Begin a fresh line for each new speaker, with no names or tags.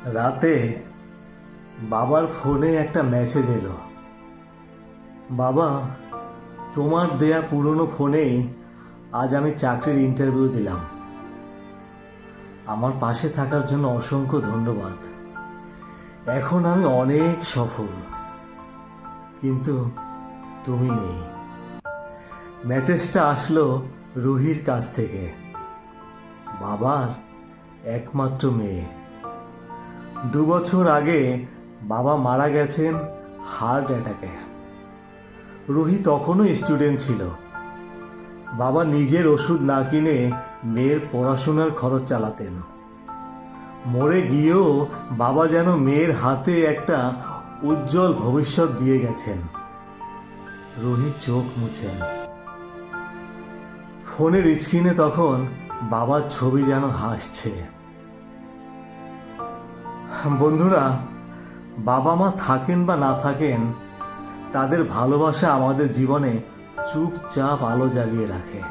রাতে বাবার ফোনে একটা মেসেজ এলো। বাবা, তোমার দেয়া পুরনো ফোনেই আজ আমি চাকরির ইন্টারভিউ দিলাম। আমার পাশে থাকার জন্য অসংখ্য ধন্যবাদ। এখন আমি অনেক সফল, কিন্তু তুমি নেই। মেসেজটা আসলো রুহির কাছ থেকে, বাবার একমাত্র মেয়ে। 2 বছর আগে বাবা মারা গেছেন হার্ট অ্যাটাকে। রুহি তখনও স্টুডেন্ট ছিল। বাবা নিজের ওষুধ না কিনে মেয়ের পড়াশোনার খরচ চালাতেন। মরে গিয়েও বাবা যেন মেয়ের হাতে একটা উজ্জ্বল ভবিষ্যৎ দিয়ে গেছেন। রুহি চোখ মুছেন। ফোনের স্ক্রিনে তখন বাবার ছবি যেন হাসছে। বন্ধুরা, বাবা মা থাকেন বা না থাকেন, তাদের ভালোবাসা আমাদের জীবনে চুপচাপ আলো জ্বালিয়ে রাখে।